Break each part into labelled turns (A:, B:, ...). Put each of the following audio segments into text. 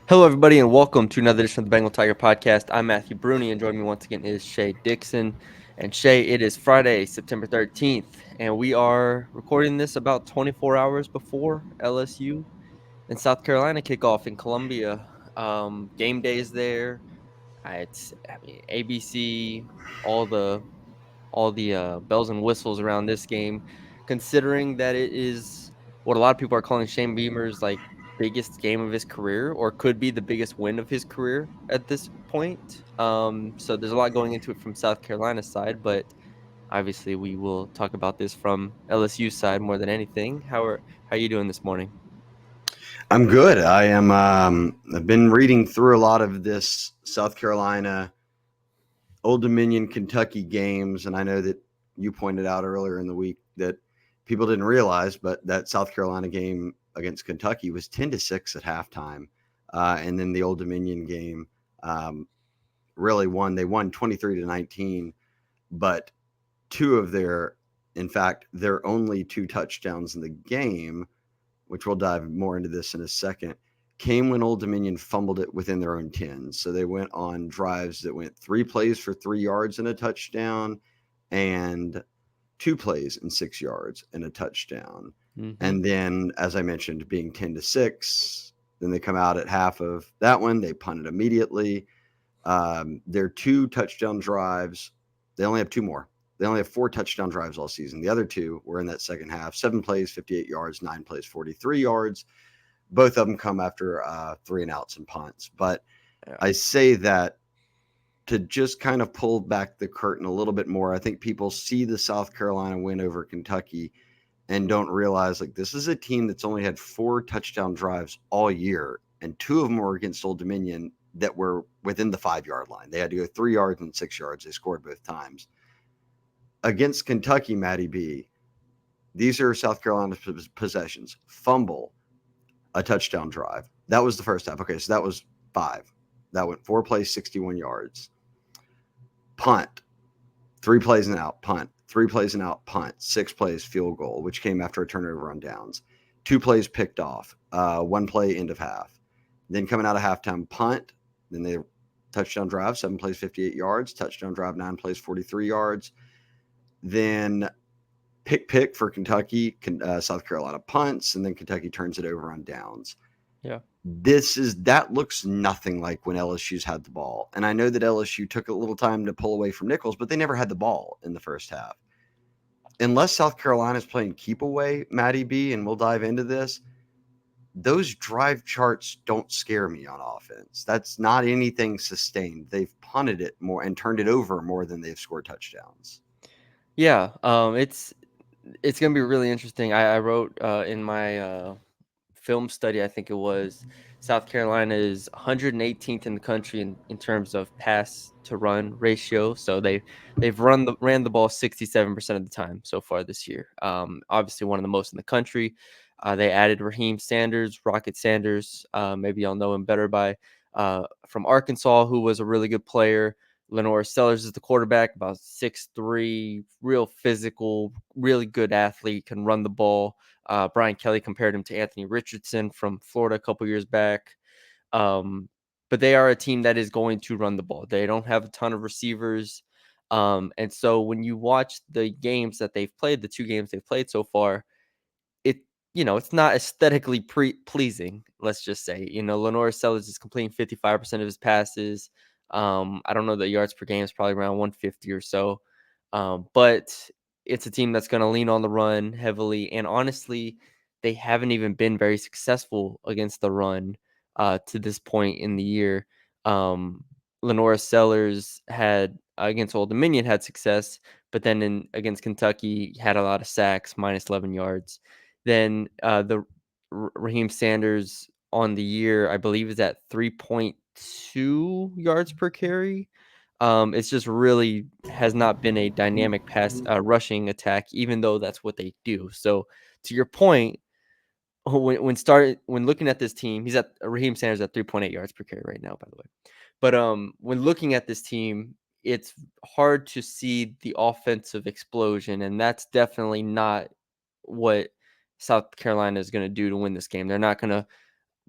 A: Hello, everybody, and welcome to another edition of the Bengal Tiger Podcast. I'm Matthew Brune, and joining me once again is Shea Dixon. And Shea, it is Friday, September 13th, and we are recording this about 24 hours before LSU and South Carolina kickoff in Columbia. Game day is there. ABC, all the bells and whistles around this game, considering that it is what a lot of people are calling Shane Beamer's biggest game of his career, or could be the biggest win of his career at this point. So there's a lot going into it from South Carolina's side, but obviously we will talk about this from LSU's side more than anything. How are you doing this morning?
B: I'm good. I am. I've been reading through a lot of this South Carolina, Old Dominion, Kentucky games, and I know that you pointed out earlier in the week that people didn't realize, but that South Carolina game against Kentucky was 10-6 at halftime, and then the Old Dominion game um, really won. They won 23-19, but in fact, their only two touchdowns in the game, which we'll dive more into this in a second, came when Old Dominion fumbled it within their own 10. So they went on drives that went 3 plays for 3 yards and a touchdown, and 2 plays and 6 yards and a touchdown.
A: Mm-hmm.
B: And then, as I mentioned, being 10-6, then they come out at half of that one. They punt it immediately. Their two touchdown drives, they only have two more. They only have 4 touchdown drives all season. The other two were in that second half: 7 plays, 58 yards; 9 plays, 43 yards. Both of them come after 3-and-outs and punts. But
A: Yeah.
B: I say that to just kind of pull back the curtain a little bit more. I think people see the South Carolina win over Kentucky and don't realize this is a team that's only had 4 touchdown drives all year, and 2 of them were against Old Dominion that were within the 5-yard line. They had to go 3 yards and 6 yards. They scored both times. Against Kentucky, Matty B, these are South Carolina's possessions: fumble, a touchdown drive. That was the first half. Okay, so that was 5. That went 4 plays, 61 yards. Punt, 3 plays and out, punt, 3 plays and out, punt, 6 plays, field goal, which came after a turnover on downs. 2 plays picked off, 1 play, end of half. Then coming out of halftime, punt, then they touchdown drive, 7 plays, 58 yards, touchdown drive, 9 plays, 43 yards. Then pick for Kentucky, South Carolina punts, and then Kentucky turns it over on downs.
A: Yeah.
B: That looks nothing like when LSU's had the ball. And I know that LSU took a little time to pull away from Nichols, but they never had the ball in the first half. Unless South Carolina's playing keep away, Matty B, and we'll dive into this, those drive charts don't scare me on offense. That's not anything sustained. They've punted it more and turned it over more than they've scored touchdowns.
A: Yeah. It's gonna be really interesting. I wrote in my film study, I think it was, South Carolina is 118th in the country in terms of pass to run ratio. So they've ran the ball 67% of the time so far this year. Obviously one of the most in the country. They added Raheem Sanders, Rocket Sanders. Maybe y'all know him better by from Arkansas, who was a really good player. Lenore Sellers is the quarterback, about 6'3", real physical, really good athlete, can run the ball. Brian Kelly compared him to Anthony Richardson from Florida a couple years back. But they are a team that is going to run the ball. They don't have a ton of receivers. And so when you watch the games that they've played, the 2 games they've played so far, it's not aesthetically pleasing, let's just say. Lenore Sellers is completing 55% of his passes. I don't know, the yards per game is probably around 150 or so. But it's a team that's going to lean on the run heavily. And honestly, they haven't even been very successful against the run to this point in the year. Lenora Sellers had against Old Dominion had success, but then against Kentucky had a lot of sacks, minus 11 yards. Then the Raheem Sanders on the year, I believe, is at 3.2 yards per carry. It's just really has not been a dynamic pass rushing attack, even though that's what they do. So to your point, when looking at this team, he's at Raheem Sanders at 3.8 yards per carry right now, by the way. But when looking at this team, it's hard to see the offensive explosion, and that's definitely not what South Carolina is going to do to win this game. They're not going to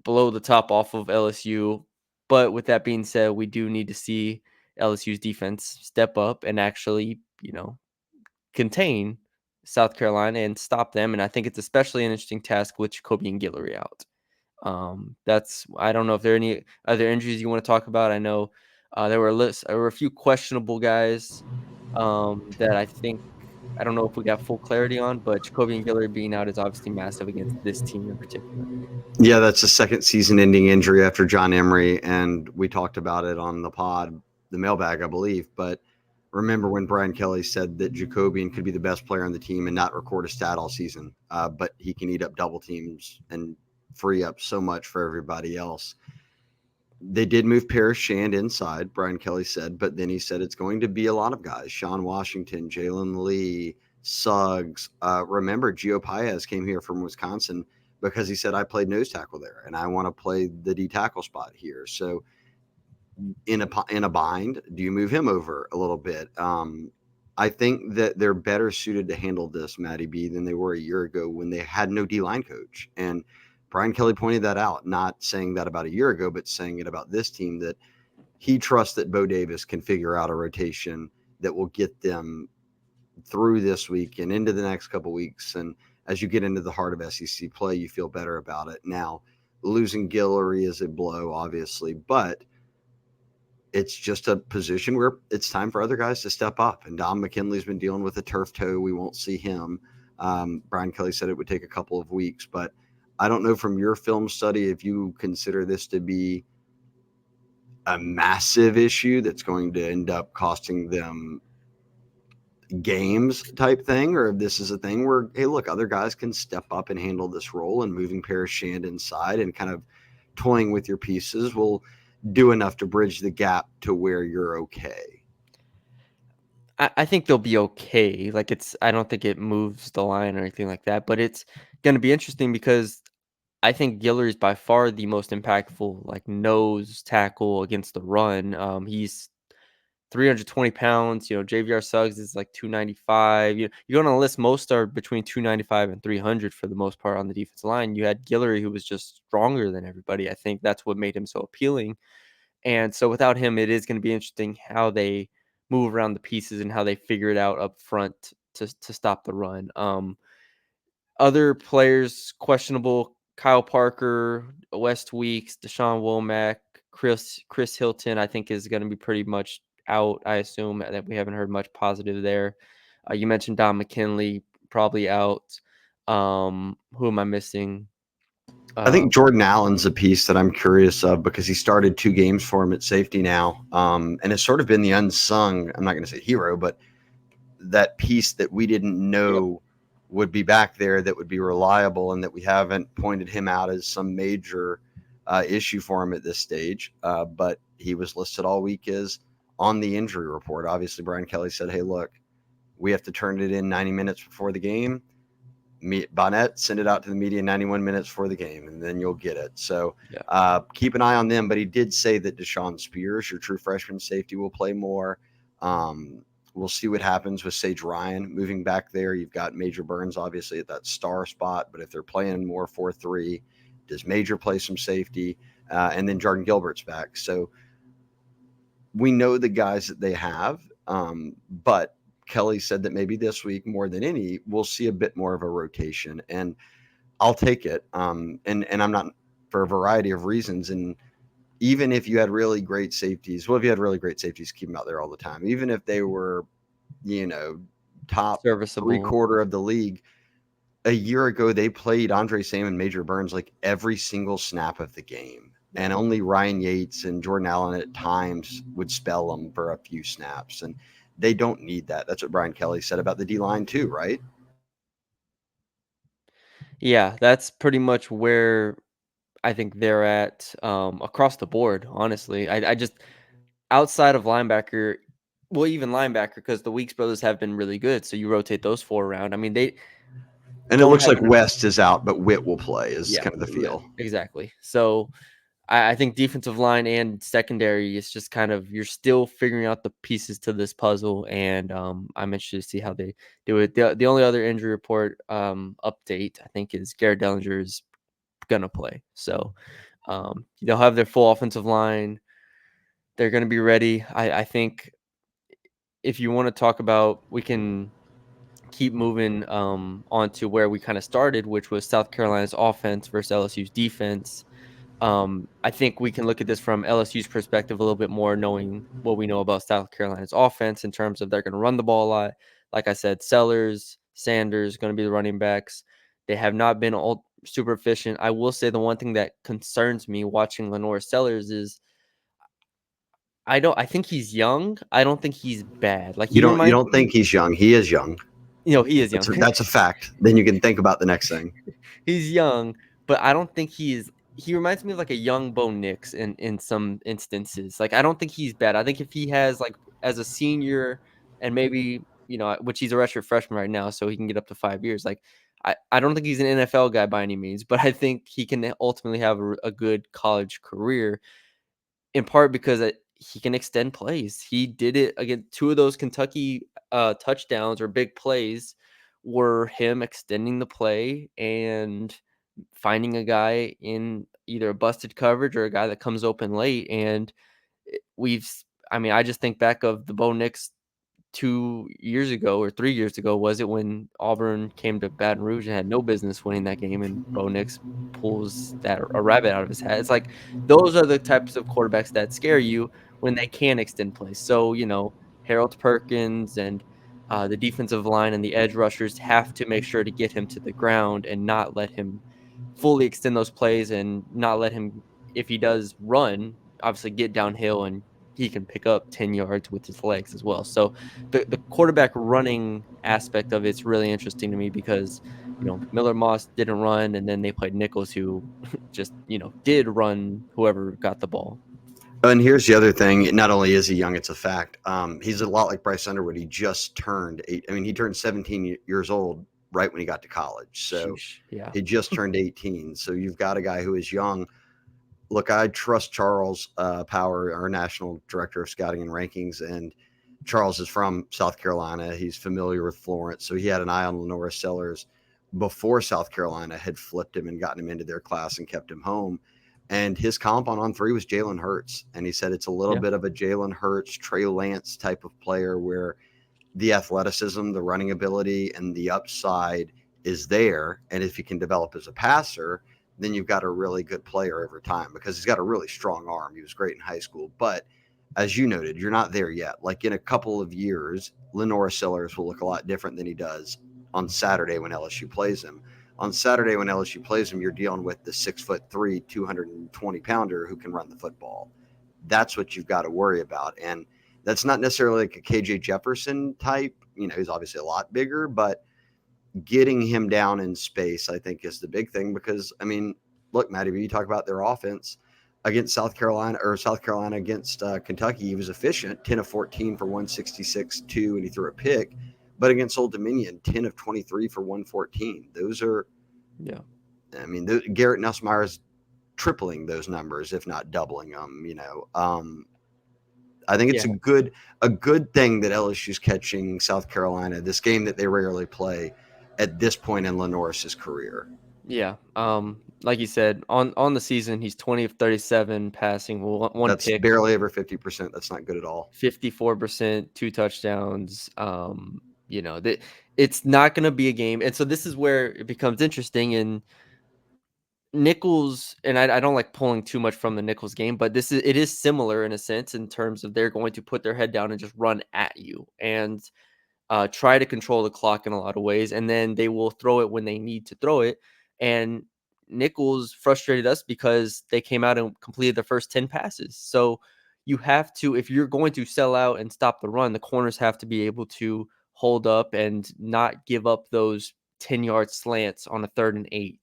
A: blow the top off of LSU. But with that being said, we do need to see LSU's defense step up and actually, contain South Carolina and stop them. And I think it's especially an interesting task with Jacoby and Guillory out. That's I don't know if there are any other injuries you want to talk about. I know there were a few questionable guys that I don't know if we got full clarity on, but Jacoby and Guillory being out is obviously massive against this team in particular.
B: Yeah, that's a second season-ending injury after John Emery, and we talked about it on the pod, the mailbag, I believe. But remember when Brian Kelly said that Jacobian could be the best player on the team and not record a stat all season, but he can eat up double teams and free up so much for everybody else. They did move Paris Shand inside, Brian Kelly said, but then he said it's going to be a lot of guys. Sean Washington, Jalen Lee, Suggs. Remember, Gio Paez came here from Wisconsin because he said, I played nose tackle there and I want to play the D tackle spot here. So in a bind, do you move him over a little bit? I think that they're better suited to handle this, Matty B, than they were a year ago when they had no D line coach. And Brian Kelly pointed that out, not saying that about a year ago, but saying it about this team, that he trusts that Bo Davis can figure out a rotation that will get them through this week and into the next couple weeks. And as you get into the heart of SEC play, you feel better about it. Now, losing Guillory is a blow, obviously, but it's just a position where it's time for other guys to step up. And Dom McKinley's been dealing with a turf toe. We won't see him. Brian Kelly said it would take a couple of weeks, but I don't know from your film study if you consider this to be a massive issue that's going to end up costing them games type thing, or if this is a thing where, hey, look, other guys can step up and handle this role, and moving Paris Shand inside and kind of toying with your pieces will do enough to bridge the gap to where you're okay.
A: I think they'll be okay. Like I don't think it moves the line or anything like that, but it's going to be interesting because I think Giller is by far the most impactful, like nose tackle against the run. He's 320 pounds. JVR Suggs is like 295. You're on a list. Most are between 295 and 300 for the most part on the defensive line. You had Guillory, who was just stronger than everybody. I think that's what made him so appealing. And so without him, it is going to be interesting how they move around the pieces and how they figure it out up front to stop the run. Other players questionable: Kyle Parker, West Weeks, Deshaun Womack, Chris Hilton. I think is going to be pretty much out. I assume that we haven't heard much positive there. You mentioned Don McKinley probably out. Who am I missing?
B: I think
A: Um,
B: Jordan Allen's a piece that I'm curious of because he started 2 games for him at safety now, and has sort of been the unsung, I'm not going to say hero, but that piece that we didn't
A: yep.
B: know would be back there, that would be reliable, and that we haven't pointed him out as some major issue for him at this stage. But he was listed all week as on the injury report. Obviously, Brian Kelly said, hey, look, we have to turn it in 90 minutes before the game. Bonnet, send it out to the media 91 minutes before the game, and then you'll get it. So
A: Yeah.
B: keep an eye on them. But he did say that Deshaun Spears, your true freshman safety, will play more. We'll see what happens with Sage Ryan moving back there. You've got Major Burns, obviously, at that star spot. But if they're playing more 4-3, does Major play some safety? And then Jordan Gilbert's back. So we know the guys that they have. But Kelly said that maybe this week, more than any, we'll see a bit more of a rotation. And I'll take it. And I'm not, for a variety of reasons. And even if you had really great safeties, well, if you had really great safeties, keep them out there all the time. Even if they were, you know, top three
A: Serviceable.
B: quarter of the league, a year ago they played Andre Sam and Major Burns like every single snap of the game.
A: Yeah.
B: And only Ryan Yates and Jordan Allen at times would spell them for a few snaps. And they don't need that. That's what Brian Kelly said about the D line too, right?
A: Yeah, that's pretty much where I think they're at across the board, honestly. I just outside of linebacker, well, even linebacker, because the Weeks brothers have been really good. So you rotate those four around. I mean, they
B: And it
A: don't
B: looks
A: have
B: like
A: an
B: West is out, but Witt will play, is
A: yeah,
B: kind of the feel.
A: exactly. So I think defensive line and secondary is just kind of you're still figuring out the pieces to this puzzle, and I'm interested to see how they do it. The only other injury report update I think is Garrett Dellinger is gonna play. So They'll have their full offensive line. They're going to be ready. I think if you want to talk about, we can keep moving on to where we kind of started, which was South Carolina's offense versus LSU's defense. I think we can look at this from LSU's perspective a little bit more, knowing what we know about South Carolina's offense in terms of they're going to run the ball a lot. Like I said, Sellers, Sanders going to be the running backs. They have not been all super efficient. I will say the one thing that concerns me watching Lenore Sellers is I think he's young. I don't think he's bad. Like he
B: You
A: reminds
B: don't
A: me,
B: think he's young? He is young.
A: he is young.
B: That's a fact. Then you can think about the next thing.
A: He's young, but I don't think he reminds me of like a young Bo Nix in some instances. Like I don't think he's bad. I think if he has like as a senior and maybe, which he's a redshirt freshman right now, so he can get up to 5 years. Like I don't think he's an NFL guy by any means, but I think he can ultimately have a good college career in part because he can extend plays. He did it again. Two of those Kentucky touchdowns or big plays were him extending the play and finding a guy in either a busted coverage or a guy that comes open late. And we've, I mean, I just think back of the Bo Nix 2 years ago or 3 years ago, was it, when Auburn came to Baton Rouge and had no business winning that game, and Bo Nix pulls that a rabbit out of his hat. It's like those are the types of quarterbacks that scare you when they can extend plays. So Harold Perkins and the defensive line and the edge rushers have to make sure to get him to the ground and not let him fully extend those plays, and not let him, if he does run, obviously get downhill and he can pick up 10 yards with his legs as well. So the quarterback running aspect of it's really interesting to me because Miller Moss didn't run, and then they played Nichols, who just did run whoever got the ball.
B: And here's the other thing. Not only is he young, it's a fact. He's a lot like Bryce Underwood. He just turned eight. I mean, he turned 17 years old right when he got to college. So
A: Sheesh. Yeah.
B: he just turned 18. So you've got a guy who is young. Look, I trust Charles Power, our national director of scouting and rankings, and Charles is from South Carolina. He's familiar with Florence, so he had an eye on Lenora Sellers before South Carolina had flipped him and gotten him into their class and kept him home. And his comp on three was Jalen Hurts, and he said it's a little
A: Yeah.
B: bit of a Jalen Hurts, Trey Lance type of player where the athleticism, the running ability, and the upside is there. And if he can develop as a passer, then you've got a really good player over time because he's got a really strong arm. He was great in high school. But as you noted, you're not there yet. Like in a couple of years, Lenora Sellers will look a lot different than he does on Saturday when LSU plays him. On Saturday when LSU plays him, you're dealing with the 6'3", 220-pounder who can run the football. That's what you've got to worry about. And that's not necessarily like a KJ Jefferson type. He's obviously a lot bigger, but getting him down in space, I think, is the big thing because, I mean, look, Matty, you talk about their offense against South Carolina against Kentucky. He was efficient, 10 of 14 for 166, 2, and he threw a pick. But against Old Dominion, 10 of 23 for 114. Those are,
A: Yeah.
B: I mean, Garrett Nussmeier is tripling those numbers, if not doubling them, I think it's
A: Yeah.
B: a good thing that LSU's catching South Carolina, this game that they rarely play at this point in Lenoris's career.
A: Yeah. Like you said, on the season, he's 20 of 37 passing, one
B: That's
A: pick,
B: barely over 50%. That's not good at all.
A: 54%, two touchdowns. That it's not going to be a game. And so this is where it becomes interesting. And Nichols, and I don't like pulling too much from the Nichols game, but it is similar in a sense in terms of they're going to put their head down and just run at you and try to control the clock in a lot of ways, and then they will throw it when they need to throw it. And Nichols frustrated us because they came out and completed the first 10 passes. So you have to, if you're going to sell out and stop the run, the corners have to be able to hold up and not give up those 10-yard slants on a 3rd and 8.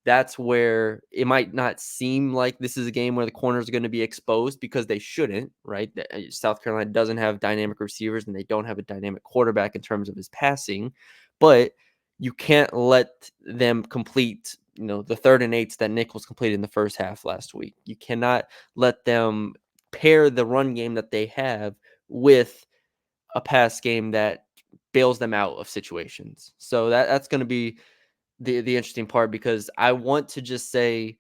A: That's where it might not seem like this is a game where the corners are going to be exposed because they shouldn't, right? South Carolina doesn't have dynamic receivers and they don't have a dynamic quarterback in terms of his passing, but you can't let them complete, the 3rd and 8s that Nichols completed in the first half last week. You cannot let them pair the run game that they have with a pass game that bails them out of situations. So that's going to be the interesting part because I want to just say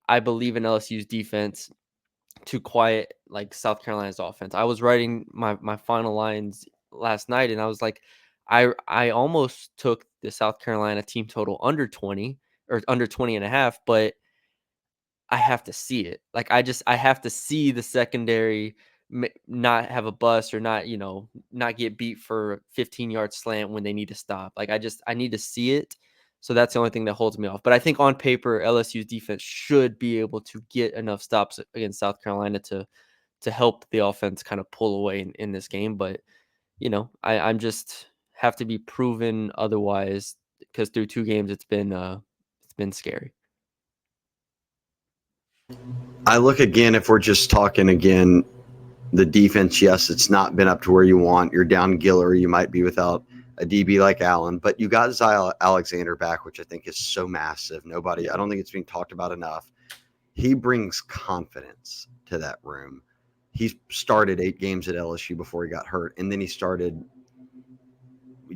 A: I believe in LSU's defense to quiet like South Carolina's offense. I was writing my final lines last night, and I was like, I almost took the South Carolina team total under 20 or under 20 and a half, but I have to see it. Like I have to see the secondary not have a bust or not, not get beat for a 15-yard slant when they need to stop. Like I need to see it. So that's the only thing that holds me off. But I think on paper LSU's defense should be able to get enough stops against South Carolina to help the offense kind of pull away in this game. But I'm just have to be proven otherwise because through 2 games it's been scary.
B: I look again, if we're just talking again, the defense, yes, it's not been up to where you want. You're down Giller. You might be without a DB like Allen, but you got Zyle Alexander back, which I think is so massive. I
A: Yeah.
B: don't think it's being talked about enough. He brings confidence to that room. He started 8 games at LSU before he got hurt, and then he started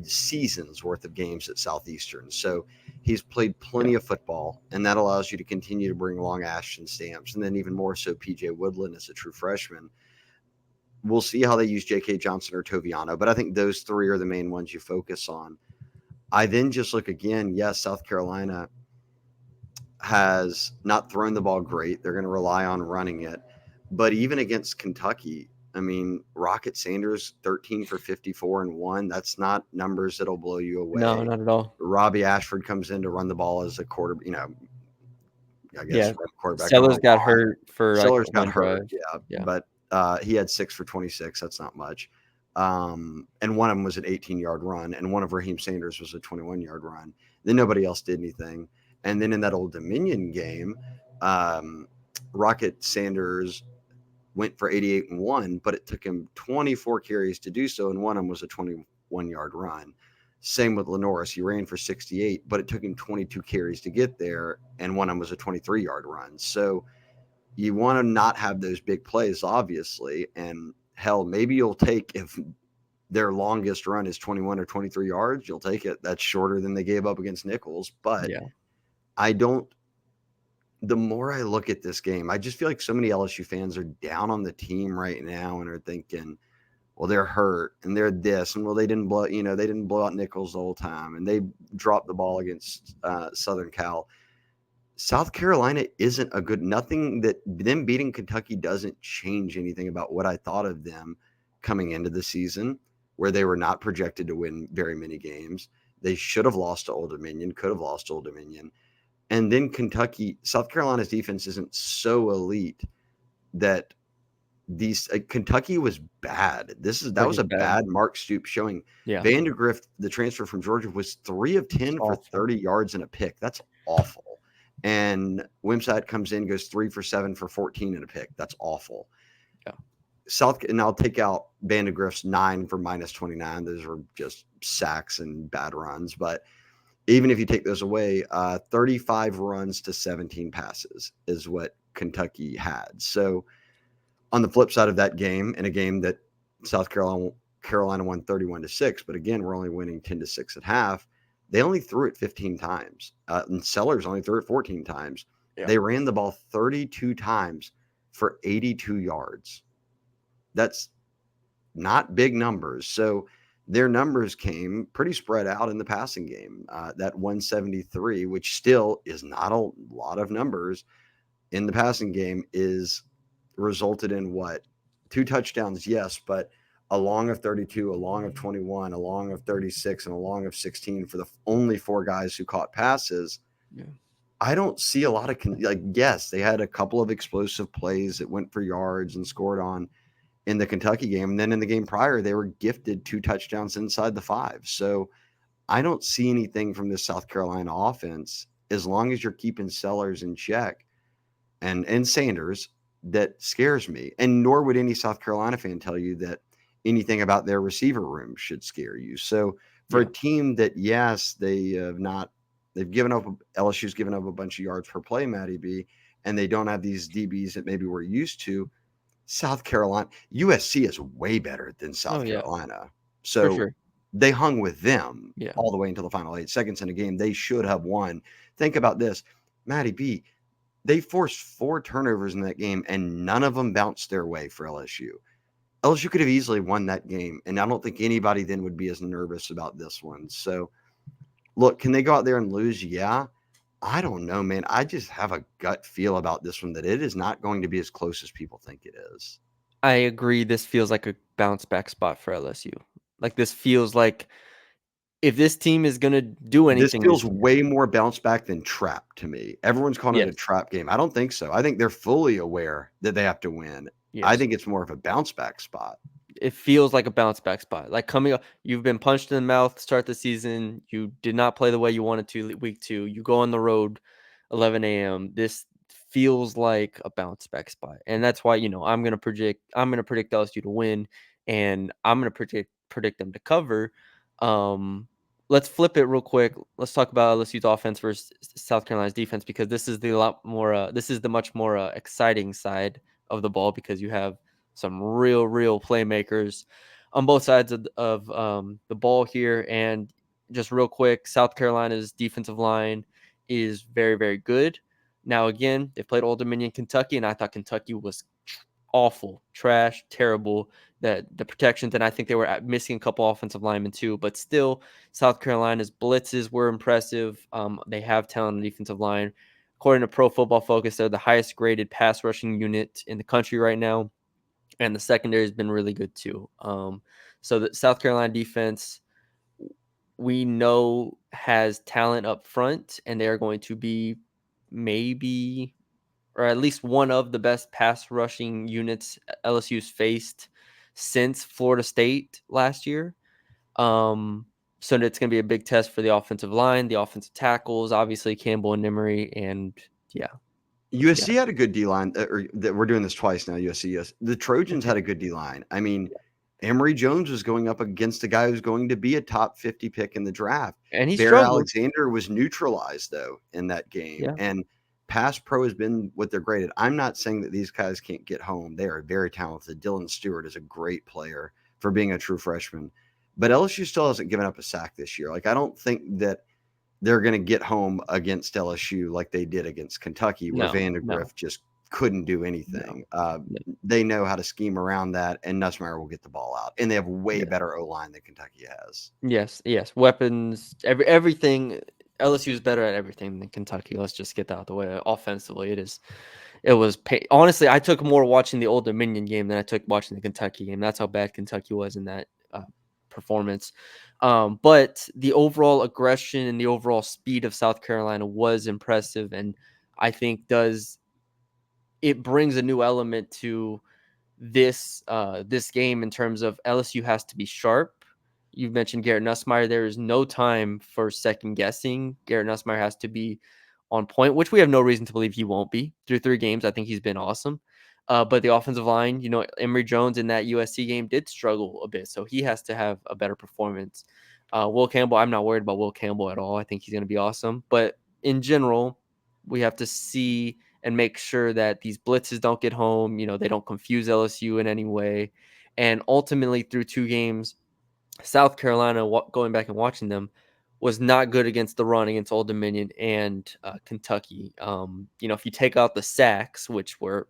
B: seasons worth of games at Southeastern. So he's played
A: Yeah.
B: plenty of football, and that allows you to continue to bring along Ashton Stamps, and then even more so PJ Woodland as a true freshman. We'll see how they use J.K. Johnson or Toviano, but I think those three are the main ones you focus on. I then just look again. Yes, South Carolina has not thrown the ball great. They're going to rely on running it. But even against Kentucky, I mean, Rocket Sanders, 13 for 54 and 1. That's not numbers that'll blow you
A: No,
B: away.
A: not at all.
B: Robbie Ashford comes in to run the ball as a quarter, I guess
A: Yeah.
B: run quarterback on a
A: Sellers got
B: line.
A: hurt for, like,
B: Sellers got
A: 1
B: hurt,
A: drive.
B: yeah,
A: Yeah.
B: but he had 6 for 26. That's not much. And one of them was an 18-yard run, and one of Raheem Sanders was a 21-yard run. Then nobody else did anything. And then in that Old Dominion game, um, Rocket Sanders went for 88 and 1, but it took him 24 carries to do so, and one of them was a 21-yard run. Same with Lenoris. He ran for 68, but it took him 22 carries to get there, and one of them was a 23-yard run. So you want to not have those big plays, obviously. And hell, maybe you'll take, if their longest run is 21 or 23 yards, you'll take it. That's shorter than they gave up against Nichols. But
A: Yeah.
B: I don't, the more I look at this game, I just feel like so many LSU fans are down on the team right now and are thinking, well, they're hurt and they're this, and well, they didn't blow out Nichols the whole time, and they dropped the ball against Southern Cal. South Carolina isn't a good, nothing that them beating Kentucky doesn't change anything about what I thought of them coming into the season, where they were not projected to win very many games. They should have lost to Old Dominion, could have lost to Old Dominion. And then South Carolina's defense isn't so elite that these Kentucky was bad. That was
A: Kentucky's
B: a
A: bad.
B: bad Mark Stoops showing.
A: Yeah.
B: Vandergrift, the transfer from Georgia, was 3 of 10 for
A: Awful.
B: 30 yards and a pick. That's awful. And Wimsatt comes in, goes 3 for 7 for 14 and a pick. That's awful.
A: Yeah.
B: And I'll take out Vandegrift's 9 for -29. Those are just sacks and bad runs. But even if you take those away, 35 runs to 17 passes is what Kentucky had. So on the flip side of that game, in a game that South Carolina won 31-6, but again, we're only winning 10-6 at half. They only threw it 15 times, and Sellers only threw it 14 times.
A: Yeah.
B: They ran the ball 32 times for 82 yards. That's not big numbers. So their numbers came pretty spread out in the passing game. That 173, which still is not a lot of numbers in the passing game, is resulted in what? 2 touchdowns, yes, but a long of 32, a long of 21, a long of 36, and a long of 16 for the only 4 guys who caught passes.
A: Yeah.
B: I don't see a lot of yes, they had a couple of explosive plays that went for yards and scored on in the Kentucky game. And then in the game prior, they were gifted 2 touchdowns inside the 5. So I don't see anything from this South Carolina offense, as long as you're keeping Sellers in check and Sanders, that scares me. And nor would any South Carolina fan tell you that anything about their receiver room should scare you. So for a
A: Yeah.
B: team that, yes, they've given up, LSU's given up a bunch of yards per play, Matty B, and they don't have these DBs that maybe we're used to. South Carolina, USC is way better than
A: Oh,
B: South
A: yeah.
B: Carolina.
A: For
B: So
A: sure.
B: they hung with them
A: Yeah.
B: all the way until the final 8 seconds in a game they should have won. Think about this, Matty B. They forced 4 turnovers in that game, and none of them bounced their way for LSU. LSU could have easily won that game, and I don't think anybody then would be as nervous about this one. So, look, can they go out there and lose? Yeah. I don't know, man. I just have a gut feel about this one that it is not going to be as close as people think it is.
A: I agree. This feels like a bounce back spot for LSU. Like this feels like if this team is gonna do
B: This
A: anything
B: feels
A: this year.
B: way more bounce back than trap to me. Everyone's calling it a
A: Yes.
B: trap game. I don't think so. I think they're fully aware that they have to win. I
A: Yes.
B: think it's more of a bounce back spot.
A: It feels like a bounce back spot. Like coming up, you've been punched in the mouth to start the season. You did not play the way you wanted to week 2. You go on the road 11 a.m. This feels like a bounce back spot. And that's why, I'm gonna predict LSU to win, and I'm gonna predict them to cover. Um let's flip it real quick. Let's talk about LSU's offense versus South Carolina's defense, because this is the much more exciting side of the ball, because you have some real playmakers on both sides of the ball here. And just real quick, South Carolina's defensive line is very good. Now again, they played Old Dominion, Kentucky, and I thought Kentucky was awful, trash, terrible. That the protections, and I think they were missing a couple offensive linemen too. But still, South Carolina's blitzes were impressive. They have talent on the defensive line. According to Pro Football Focus, they're the highest graded pass rushing unit in the country right now, and the secondary has been really good too. So the South Carolina defense, we know, has talent up front, and they are going to be maybe, or at least one of the best pass rushing units LSU's faced since Florida State last year. Um, so it's going to be a big test for the offensive line, the offensive tackles, obviously Campbell and Emery, and yeah, yeah,
B: USC had a good D line, or that we're doing this twice now. USC, yes, the Trojans
A: okay,
B: had a good D line. I mean,
A: yeah.
B: Emory Jones was going up against a guy who's going to be a top 50 pick in the draft.
A: And he
B: Bear
A: struggled.
B: Alexander was neutralized though in that game,
A: Yeah,
B: and pass pro has been what they're graded. I'm not saying that these guys can't get home. They are very talented. Dylan Stewart is a great player for being a true freshman, but LSU still hasn't given up a sack this year. Like I don't think that they're going to get home against LSU like they did against Kentucky, where
A: no, no,
B: Vandegrift just couldn't do
A: no,
B: anything.
A: no.
B: They know how to scheme around that, and Nussmeier will get the ball out. And they have way
A: Yeah.
B: better O line than Kentucky has.
A: Yes, weapons, everything. LSU is better at everything than Kentucky. Let's just get that out of the way. Offensively, honestly, I took more watching the Old Dominion game than I took watching the Kentucky game. That's how bad Kentucky was in that performance. But the overall aggression and the overall speed of South Carolina was impressive, and I think does it brings a new element to this game in terms of LSU has to be sharp. You've mentioned Garrett Nussmeier. There is no time for second guessing. Garrett Nussmeier has to be on point, which we have no reason to believe he won't be. Through 3 games, I think he's been awesome. But the offensive line, Emory Jones in that USC game did struggle a bit, so he has to have a better performance. Will Campbell, I'm not worried about Will Campbell at all. I think he's going to be awesome. But in general, we have to see and make sure that these blitzes don't get home. They don't confuse LSU in any way. And ultimately, through 2 games, South Carolina, going back and watching them, was not good against the run against Old Dominion and Kentucky. If you take out the sacks, which were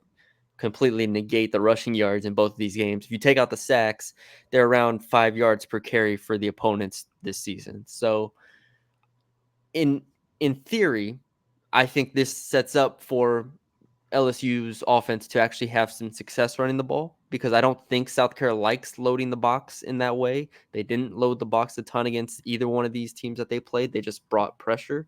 A: completely negate the rushing yards in both of these games, if you take out the sacks, they're around 5 yards per carry for the opponents this season. So in in theory, I think this sets up for LSU's offense to actually have some success running the ball, because I don't think South Carolina likes loading the box in that way. They didn't load the box a ton against either one of these teams that they played. They just brought pressure.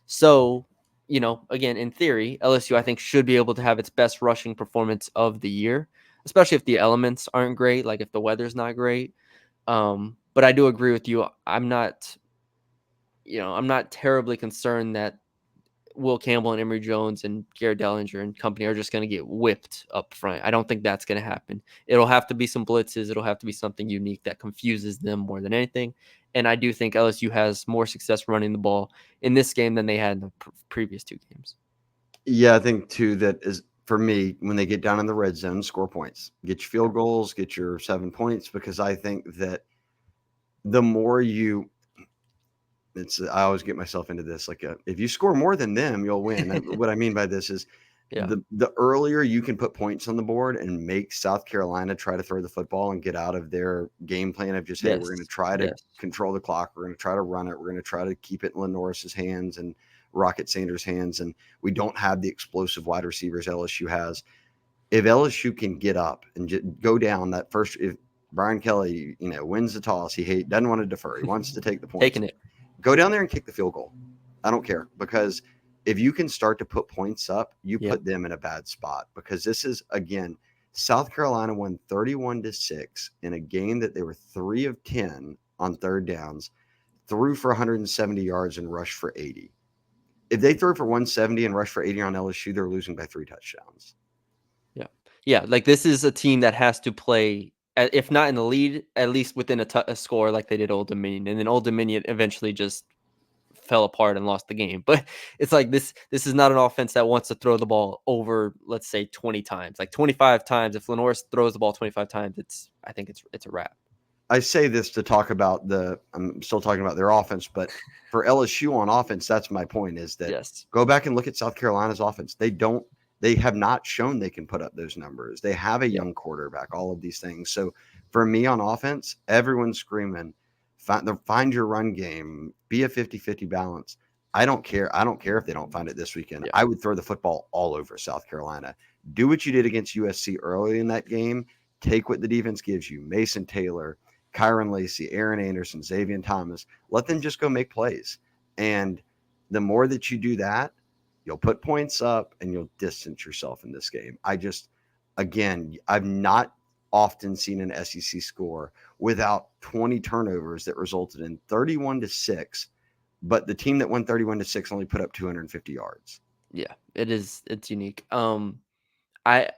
A: So, again, in theory, LSU, I think, should be able to have its best rushing performance of the year, especially if the elements aren't great, like if the weather's not great. But I do agree with you. I'm not terribly concerned that Will Campbell and Emory Jones and Garrett Dellinger and company are just going to get whipped up front. I don't think that's going to happen. It'll have to be some blitzes. It'll have to be something unique that confuses them more than anything. And I do think LSU has more success running the ball in this game than they had in the previous 2 games.
B: Yeah, I think too that is for me when they get down in the red zone, score points, get your
A: Yeah.
B: field goals, get your 7 points, because I think that the more you I always get myself into this. Like, if you score more than them, you'll win. What I mean by this is
A: Yeah.
B: The earlier you can put points on the board and make South Carolina try to throw the football and get out of their game plan of just, hey, we're going to
A: Yes.
B: try to
A: Yes.
B: control the clock, we're going to try to run it, we're going to try to keep it in Lenoris's hands and Rocket Sanders' hands, and we don't have the explosive wide receivers LSU has. If LSU can get up and go down that first, if Brian Kelly, wins the toss, doesn't want to defer, he wants to take the points.
A: Taking it.
B: Go down there and kick the field goal. I don't care, because if you can start to put points up, you
A: Yep.
B: put them in a bad spot, because this is, again, South Carolina won 31-6 in a game that they were 3 of 10 on third downs, threw for 170 yards and rushed for 80. If they throw for 170 and rush for 80 on LSU, they're losing by 3 touchdowns.
A: Yeah. Yeah, like, this is a team that has to play, if not in the lead, at least within a score like they did Old Dominion, and then Old Dominion eventually just fell apart and lost the game. But it's like this is not an offense that wants to throw the ball over, let's say, 20 times. Like 25 times, if Lenore throws the ball 25 times, I think it's a wrap.
B: I say this to talk about I'm still talking about their offense, but for LSU on offense, that's my point, is that
A: Yes.
B: go back and look at South Carolina's offense. They have not shown they can put up those numbers. They have a
A: Yep.
B: young quarterback, all of these things. So for me on offense, everyone's screaming, find your run game, be a 50-50 balance. I don't care. I don't care if they don't find it this weekend.
A: Yeah.
B: I would throw the football all over South Carolina. Do what you did against USC early in that game. Take what the defense gives you. Mason Taylor, Kyron Lacy, Aaron Anderson, Xavier Thomas. Let them just go make plays. And the more that you do that, you'll put points up and you'll distance yourself in this game. Again, I've not often seen an SEC score without 20 turnovers that resulted in 31-6, but the team that won 31-6 only put up 250 yards.
A: Yeah. It's unique. I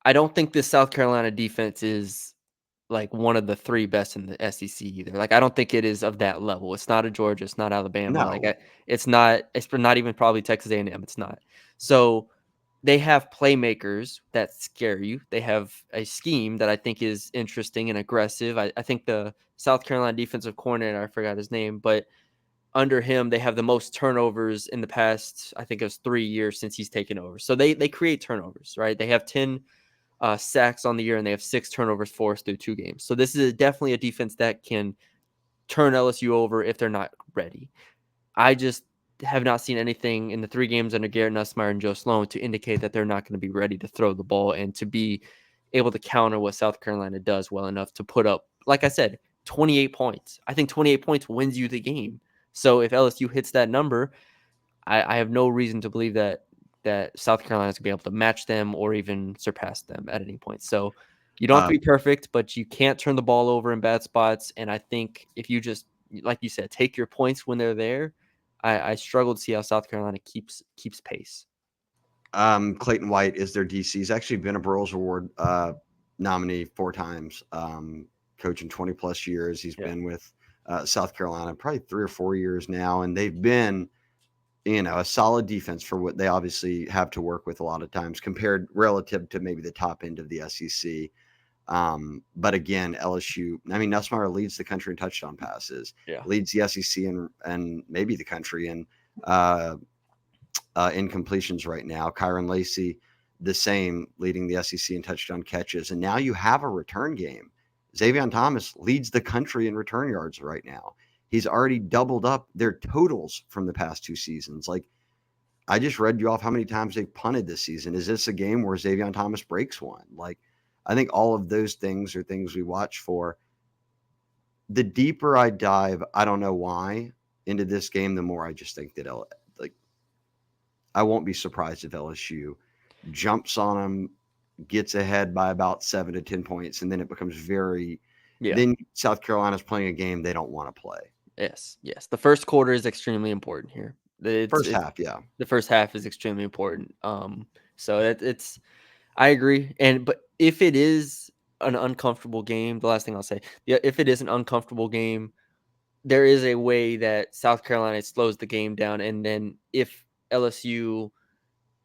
A: I don't think this South Carolina defense is like one of the 3 best in the SEC either. Like, I don't think it is of that level. It's not a Georgia, it's not Alabama,
B: No,
A: it's not even probably Texas A&M, it's not. So, they have playmakers that scare you. They have a scheme that I think is interesting and aggressive. I think the South Carolina defensive coordinator, I forgot his name, but under him, they have the most turnovers in the past, I think it was 3 years since he's taken over. So they create turnovers, right? They have 10 sacks on the year, and they have 6 turnovers forced through 2 games. So this is definitely a defense that can turn LSU over if they're not ready. I just have not seen anything in the 3 games under Garrett Nussmeier and Joe Sloan to indicate that they're not going to be ready to throw the ball and to be able to counter what South Carolina does well enough to put up, like I said, 28 points. I think 28 points wins you the game. So if LSU hits that number, I have no reason to believe that South Carolina is going to be able to match them or even surpass them at any point. So you don't have to
B: uh,
A: be perfect, but you can't turn the ball over in bad spots. And I think if you just, like you said, take your points when they're there, I struggle to see how South Carolina keeps pace.
B: Clayton White is their DC. He's actually been a Burroughs Award nominee 4 times, coaching 20 plus years. He's
A: Yeah.
B: been with South Carolina probably 3 or 4 years now, and they've been, a solid defense for what they obviously have to work with a lot of times, compared relative to maybe the top end of the SEC. But again, LSU, I mean, Nussmeier leads the country in touchdown passes,
A: Yeah.
B: leads the SEC and maybe the country uh, in completions right now. Kyron Lacy, the same, leading the SEC in touchdown catches. And now you have a return game. Xavier Thomas leads the country in return yards right now. He's already doubled up their totals from the past 2 seasons. Like, I just read you off how many times they've punted this season. Is this a game where Xavier Thomas breaks one? Like, I think all of those things are things we watch for. The deeper I dive, I don't know why, into this game, the more I just think that like I won't be surprised if LSU jumps on them, gets ahead by about 7 to 10 points, and then it becomes
A: Yeah.
B: then South Carolina's playing a game they don't want to play.
A: Yes. Yes. The first quarter is extremely important here.
B: First
A: It's
B: half, yeah.
A: the first half is extremely important. So it's I agree. But if it is an uncomfortable game, the last thing I'll say, yeah, if it is an uncomfortable game, there is a way that South Carolina slows the game down, and then if LSU,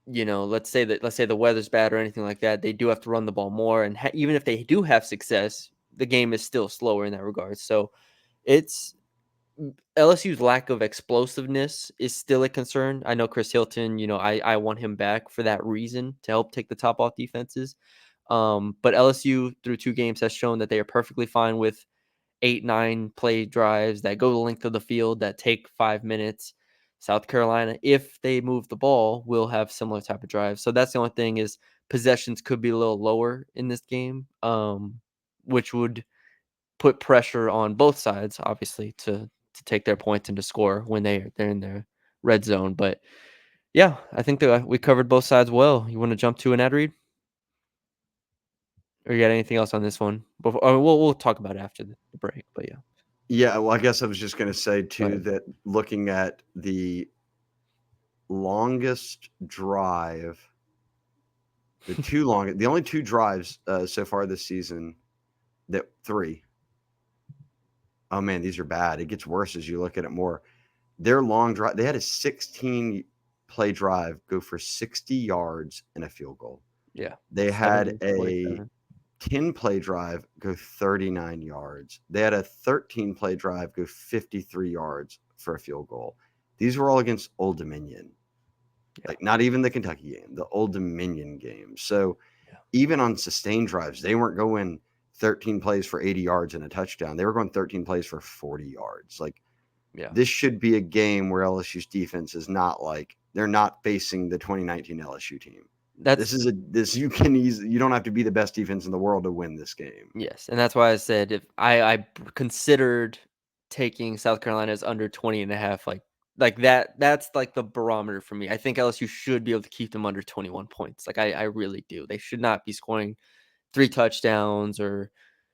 A: let's say the weather's bad or anything like that, they do have to run the ball more, and even if they do have success, the game is still slower in that regard. So it's LSU's lack of explosiveness is still a concern. I know Chris Hilton, I want him back for that reason to help take the top off defenses. But LSU through 2 games has shown that they are perfectly fine with 8, 9 play drives that go the length of the field that take 5 minutes. South Carolina, if they move the ball, will have similar type of drives. So that's the only thing is possessions could be a little lower in this game, which would put pressure on both sides, obviously, to take their points and to score when they're in their red zone. But yeah, I think that we covered both sides well. You want to jump to an ad read, or you got anything else on this one? Before, we'll talk about it after the break. But yeah,
B: Yeah, well, I guess I was just going to say
A: go
B: too
A: ahead.
B: that looking at the longest drive, the only 2 drives so far this season, that 3. Oh man, these are bad. It gets worse as you look at it more. Their long drive, they had a 16 play drive go for 60 yards and a field goal.
A: Yeah,
B: They had a
A: 7-47.
B: 10 play drive go 39 yards. They had a 13 play drive go 53 yards for a field goal. These were all against Old Dominion.
A: Yeah,
B: Like not even the Kentucky game, the Old Dominion game. So
A: yeah,
B: even on sustained drives, they weren't going 13 plays for 80 yards and a touchdown. They were going 13 plays for 40 yards. Like
A: yeah.
B: this should be a game where LSU's defense is not like they're not facing the 2019 LSU team. This
A: That's
B: is you can easily, you don't have to be the best defense in the world to win this game.
A: Yes, and that's why I said if I considered taking South Carolina's under 20.5, like that's like the barometer for me. I think LSU should be able to keep them under 21 points. Like I really do. They should not be scoring 3 touchdowns or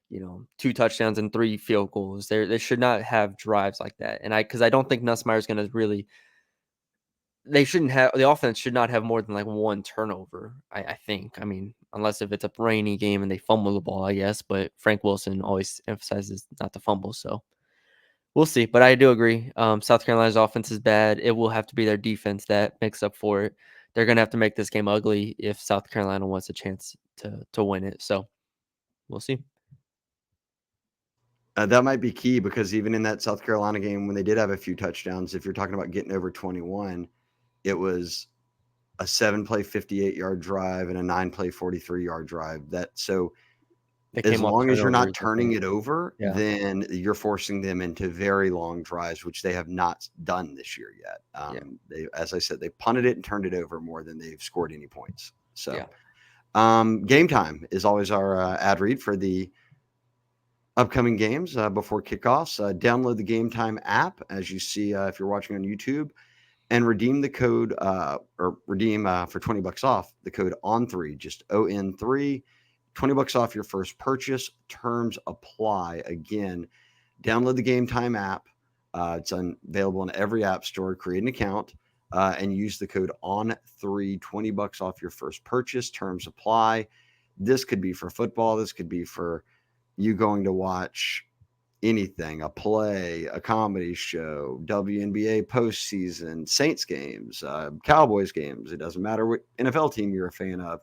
A: 2 touchdowns and 3 field goals. They should not have drives like that. And because I don't think Nussmeier's going to really they shouldn't have the offense should not have more than like 1 turnover, I think. I mean, unless if it's a rainy game and they fumble the ball, I guess, but Frank Wilson always emphasizes not to fumble, so we'll see. But I do agree. South Carolina's offense is bad. It will have to be their defense that makes up for it. They're gonna have to make this game ugly if South Carolina wants a chance to win it. So we'll see.
B: That might be key because even in that South Carolina game, when they did have a few touchdowns, if you're talking about getting over 21, it was a 7 play 58-yard drive and a 9 play 43-yard drive. That so
A: They
B: as
A: came off
B: long as you're not
A: turnovers, I
B: turning
A: think.
B: it over,
A: Yeah,
B: then you're forcing them into very long drives, which they have not done this year yet.
A: yeah,
B: They, as I said, they punted it and turned it over more than they've scored any points. So,
A: yeah.
B: game time is always our ad read for the upcoming games before kickoffs. Download the Game Time app, as you see if you're watching on YouTube, and redeem the code or redeem for $20 off the code on3, just ON3. $20 off your first purchase. Terms apply. Again, download the Game Time app. It's available in every app store. Create an account and use the code on3. $20 off your first purchase. Terms apply. This could be for football. This could be for you going to watch anything, a play, a comedy show, WNBA postseason, Saints games, Cowboys games. It doesn't matter what NFL team you're a fan of.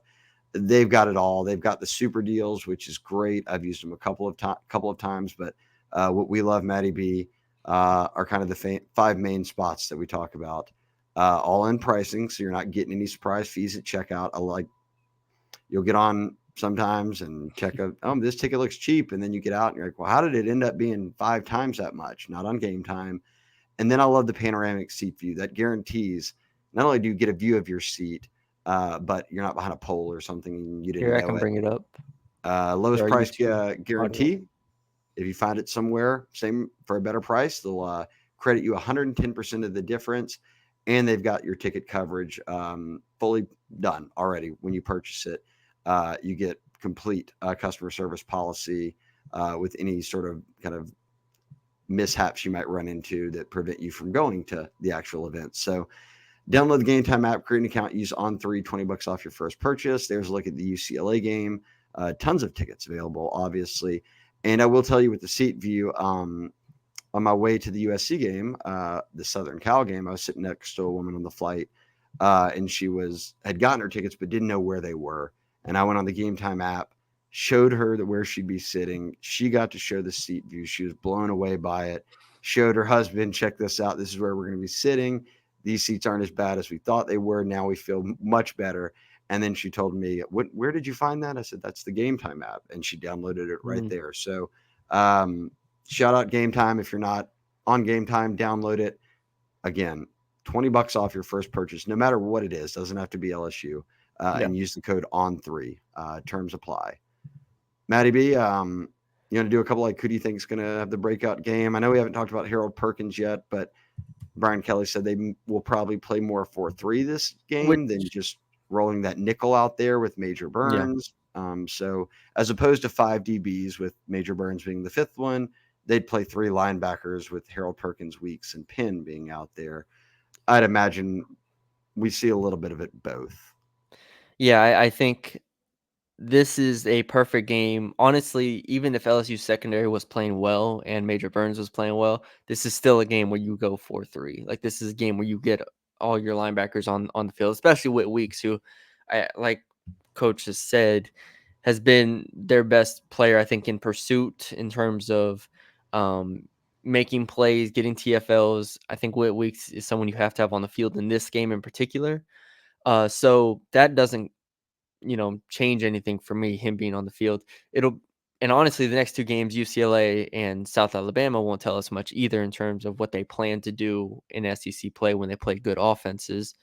B: They've got it all. They've got the super deals, which is great. I've used them a couple of times, but what we love, Maddie B, are kind of the 5 main spots that we talk about. All in pricing, so you're not getting any surprise fees at checkout. I like you'll get on sometimes and check out, oh, this ticket looks cheap. And then you get out and you're like, well, how did it end up being 5 times that much? Not on Game Time. And then I love the panoramic seat view that guarantees not only do you get a view of your seat, but you're not behind a pole or something and you didn't
A: Here, I
B: know
A: can
B: it.
A: bring it up for
B: Lowest
A: our
B: price
A: YouTube audience.
B: guarantee. If you find it somewhere, same for a better price, they'll credit you 110% of the difference. And they've got your ticket coverage fully done already when you purchase it. You get complete customer service policy with any sort of kind of mishaps you might run into that prevent you from going to the actual event. So download the Game Time app, create an account, use on3, $20 off your first purchase. There's a look at the UCLA game. Tons of tickets available, obviously. And I will tell you with the seat view, on my way to the USC game, the Southern Cal game, I was sitting next to a woman on the flight, and she had gotten her tickets but didn't know where they were. And I went on the Game Time app, showed her that where she'd be sitting. She got to show the seat view. She was blown away by it. showed her husband, check this out. This is where we're going to be sitting. These seats aren't as bad as we thought they were. Now we feel much better. And then she told me, where did you find that? I said, that's the Game Time app. And she downloaded it right
A: Mm,
B: there. So um, shout out Game Time. If you're not on Game Time, download it. Again, $20 off your first purchase, no matter what it is. Doesn't have to be LSU.
A: yeah.
B: And use the code ON3. Terms apply. Matty B, you want to do a couple like who do you think is going to have the breakout game? I know we haven't talked about Harold Perkins yet, but Brian Kelly said they will probably play more 4-3 this
A: Which
B: game than just rolling that nickel out there with Major
A: yeah.
B: Burns. So as opposed to 5 DBs with Major Burns being the fifth one, they'd play 3 linebackers with Harold Perkins, Weeks, and Penn being out there. I'd imagine we see a little bit of it both.
A: Yeah, I think this is a perfect game. Honestly, even if LSU secondary was playing well and Major Burns was playing well, this is still a game where you go 4-3. Like this is a game where you get all your linebackers on the field, especially with Weeks, who I like coach has said has been their best player, I think, in pursuit in terms of um, making plays, getting TFLs. I think Whit Weeks is someone you have to have on the field in this game in particular. So that doesn't change anything for me, him being on the field. It'll and honestly, the next 2 games, UCLA and South Alabama won't tell us much either in terms of what they plan to do in SEC play when they play good offenses.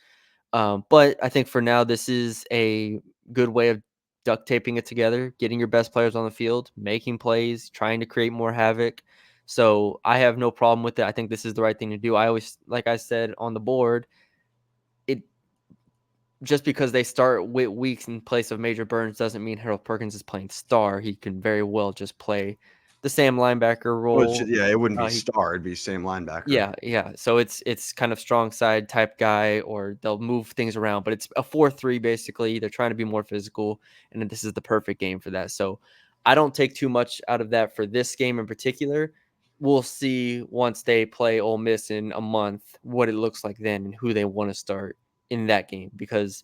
A: But I think for now, this is a good way of duct taping it together, getting your best players on the field, making plays, trying to create more havoc. So I have no problem with it. I think this is the right thing to do. I always, like I said on the board, it just because they start with Weeks in place of Major Burns doesn't mean Harold Perkins is playing star. He can very well just play the same linebacker
B: Well,
A: role.
B: yeah, it wouldn't be
A: He
B: star; it'd be same linebacker.
A: Yeah, yeah. So it's kind of strong side type guy, or they'll move things around, but it's a 4-3 basically. They're trying to be more physical, and then this is the perfect game for that. So I don't take too much out of that for this game in particular. We'll see once they play Ole Miss in a month what it looks like then and who they want to start in that game. Because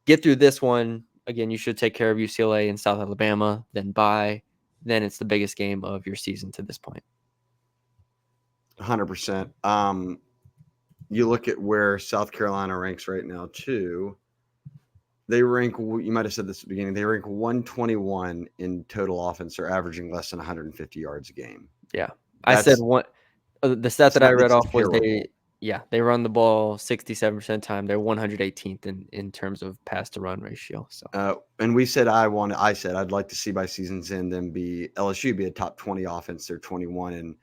A: get through this one again, you should take care of UCLA and South Alabama, then bye. Then it's the biggest game of your season to this point.
B: 100%. You look at where South Carolina ranks right now, too. They rank, you might have said this at the beginning, they rank 121 in total offense. They're averaging less than 150 yards a game.
A: Yeah. I said
B: That's
A: one the stat that I
B: stat
A: read
B: that's
A: off was
B: terrible.
A: they run the ball 67% time. They're 118th in terms of pass to run ratio. So,
B: And I said I'd like to see by season's end them be LSU be a top 20 offense. They're 21 in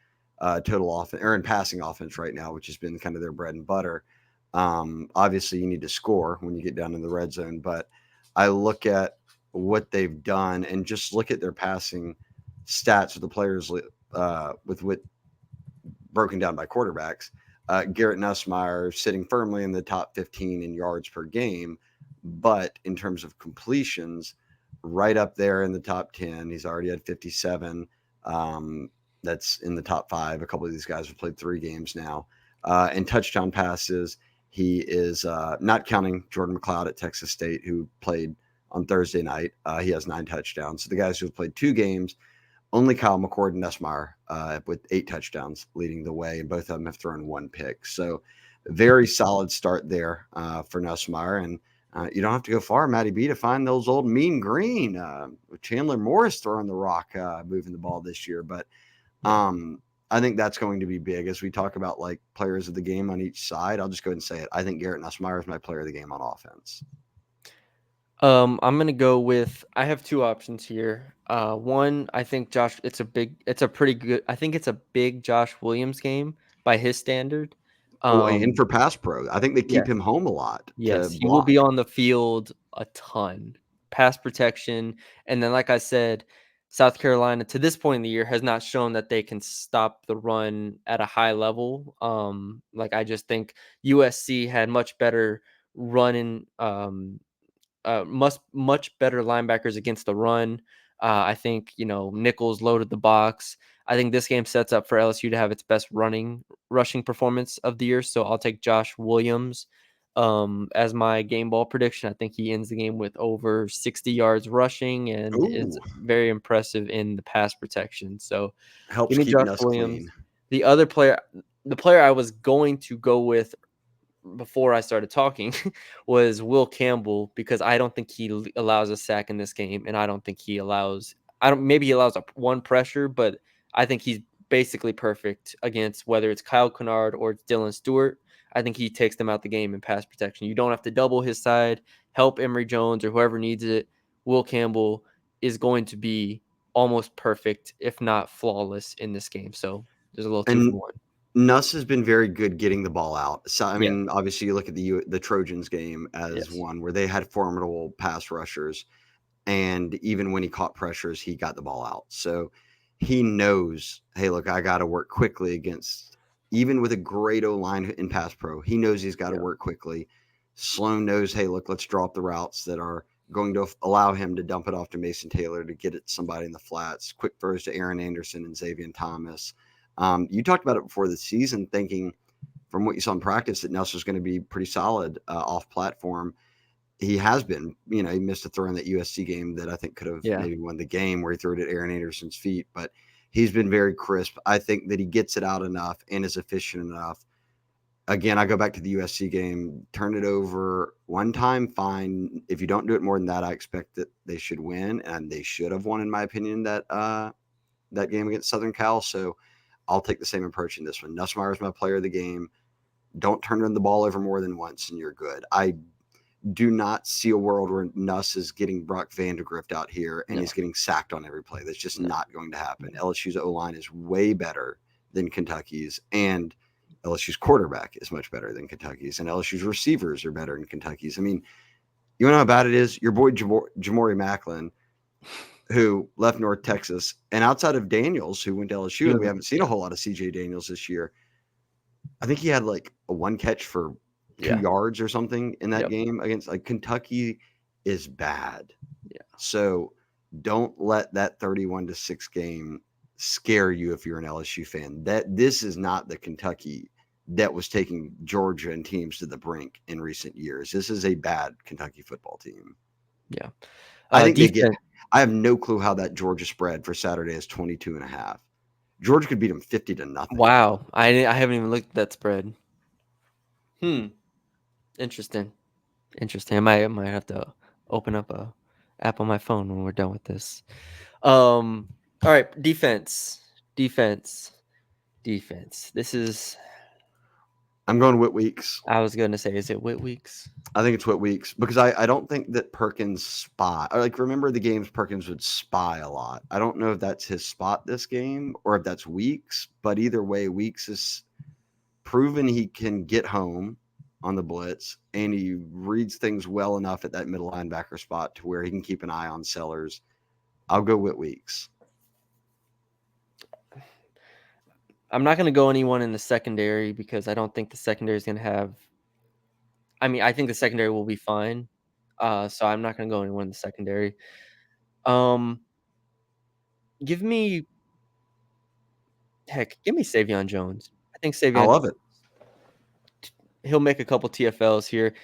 B: total offense or in passing offense right now, which has been kind of their bread and butter. Obviously, you need to score when you get down in the red zone, but I look at what they've done and just look at their passing stats with the players with what broken down by quarterbacks. Garrett Nussmeier sitting firmly in the top 15 in yards per game, but in terms of completions, right up there in the top 10. He's already had 57. That's in the top 5. A couple of these guys have played 3 games now. And touchdown passes, he is not counting Jordan McLeod at Texas State, who played on Thursday night. He has 9 touchdowns. So the guys who have played 2 games, only Kyle McCord and Nussmeier with 8 touchdowns leading the way, and both of them have thrown 1 pick. So very solid start there for Nussmeier. And you don't have to go far, Matty B, to find those old Mean Green with Chandler Morris throwing the rock, moving the ball this year. But
A: yeah.
B: I think that's going to be big as we talk about like players of the game on each side. I'll just go ahead and say it. I think Garrett Nussmeier is my player of the game on offense.
A: I'm gonna go with I have 2 options here. One, I think it's a pretty good I think it's a big Josh Williams game by his standard.
B: Oh, and
A: Um,
B: for pass pro, I think they keep
A: yes.
B: him home a lot to
A: Yes, he will be
B: block.
A: on the field a ton. Pass protection, and then like I said, South Carolina to this point in the year has not shown that they can stop the run at a high level. Like I just think USC had much better running much better linebackers against the run. I think Nichols loaded the box. I think this game sets up for LSU to have its best rushing performance of the year. So I'll take Josh Williams as my game ball prediction. I think he ends the game with over 60 yards rushing and is
B: Ooh,
A: very impressive in the pass protection. So
B: helps
A: give me
B: keep
A: Josh
B: Nuss
A: Williams.
B: clean.
A: The other player, the player I was going to go with before I started talking was Will Campbell because I don't think he allows a sack in this game, and I don't think he allows. I don't. Maybe he allows one pressure, but I think he's basically perfect against whether it's Kyle Kennard or it's Dylan Stewart. I think he takes them out the game in pass protection. You don't have to double his side, help Emory Jones or whoever needs it. Will Campbell is going to be almost perfect, if not flawless, in this game. So there's a little two for
B: And
A: one.
B: Nuss has been very good getting the ball out. So, I
A: Yeah.
B: mean, obviously, you look at the Trojans game as
A: Yes.
B: one where they had formidable pass rushers, and even when he caught pressures, he got the ball out. So he knows, hey, look, I got to work quickly against, even with a great O line in pass pro, he knows he's got to
A: Yeah.
B: work quickly. Sloan knows, hey, look, let's drop the routes that are going to allow him to dump it off to Mason Taylor to get it to somebody in the flats. Quick throws to Aaron Anderson and Xavier Thomas. You talked about it before the season, thinking from what you saw in practice that Nelson's going to be pretty solid off platform. He has been. You know, he missed a throw in that USC game that I think could have
A: Yeah.
B: maybe won the game where he threw it at Aaron Anderson's feet, but he's been very crisp. I think that he gets it out enough and is efficient enough. Again, I go back to the USC game, turn it over one time, fine. If you don't do it more than that, I expect that they should win, and they should have won, in my opinion, that game against Southern Cal. So I'll take the same approach in this one. Nussmeier is my player of the game. Don't turn the ball over more than once, and you're good. I do not see a world where Nuss is getting Brock Vandegrift out here and he's
A: No.
B: getting sacked on every play. That's just
A: No.
B: not going to happen. LSU's O line is way better than Kentucky's, and LSU's quarterback is much better than Kentucky's, and LSU's receivers are better than Kentucky's. I mean, you know how bad it is? Your boy Jamori Macklin, who left North Texas, and outside of Daniels, who went to LSU, and we haven't seen a
A: Yeah.
B: whole lot of CJ Daniels this year, I think he had like a one catch for
A: Yeah.
B: 2 yards or something in that
A: Yep.
B: game against like Kentucky is bad.
A: Yeah.
B: So don't let that 31-6 game scare you if you're an LSU fan. That this is not the Kentucky that was taking Georgia and teams to the brink in recent years. This is a bad Kentucky football team.
A: Yeah.
B: I think they get
A: Defense.
B: I have no clue how that Georgia spread for Saturday is 22.5. Georgia could beat them 50-0.
A: Wow. I haven't even looked at that spread. Hmm. Interesting. Interesting. I might have to open up a app on my phone when we're done with this. All right. Defense. Defense. Defense. This is.
B: I'm going Whit Weeks.
A: I was gonna say, is it Whit Weeks?
B: I think it's Whit Weeks because I don't think that Perkins spy. I like remember the games Perkins would spy a lot. I don't know if that's his spot this game or if that's Weeks, but either way, Weeks is proven he can get home on the blitz and he reads things well enough at that middle linebacker spot to where he can keep an eye on Sellers. I'll go Whit Weeks.
A: I'm not gonna go anyone in the secondary because I don't think the secondary is gonna have. I mean, I think the secondary will be fine. So I'm not gonna go anyone in the secondary. Um, give me give me Savion Jones. I think
B: I
A: Savion
B: love it.
A: he'll make a couple TFLs here.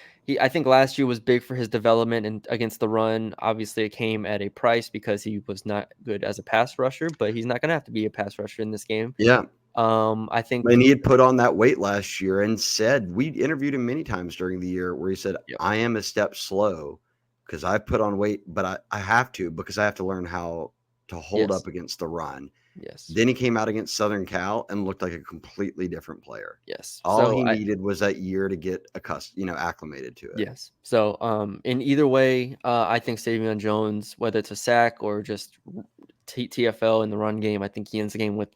A: I think last year was big for his development and against the run. Obviously, it came at a price because he was not good as a pass rusher, but he's not gonna have to be a pass rusher in this game.
B: Yeah.
A: I think.
B: And he had put on that weight last year and said, we interviewed him many times during the year where he said,
A: Yep.
B: I am a step slow because I put on weight, but I have to because I have to learn how to hold
A: Yes.
B: up against the run.
A: Yes.
B: Then he came out against Southern Cal and looked like a completely different player.
A: Yes.
B: All he needed was that year to get acclimated to it.
A: Yes. So, in either way, I think Savion Jones, whether it's a sack or just TFL in the run game, I think he ends the game with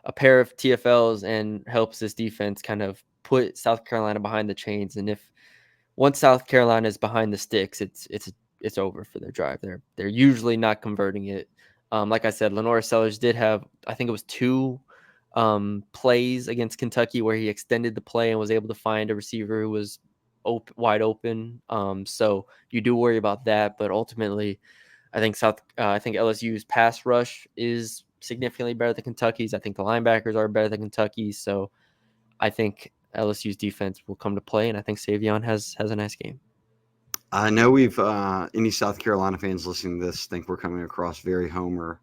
A: a pair of TFLs and helps this defense kind of put South Carolina behind the chains. And if once South Carolina is behind the sticks, it's over for their drive. They're usually not converting it. Like I said, Lenore Sellers did have, I think it was two plays against Kentucky where he extended the play and was able to find a receiver who was wide open. So you do worry about that, but ultimately, I think LSU's pass rush is significantly better than Kentucky's. I think the linebackers are better than Kentucky's. So I think LSU's defense will come to play, and I think Savion has a nice game.
B: I know we've any South Carolina fans listening to this think we're coming across very homer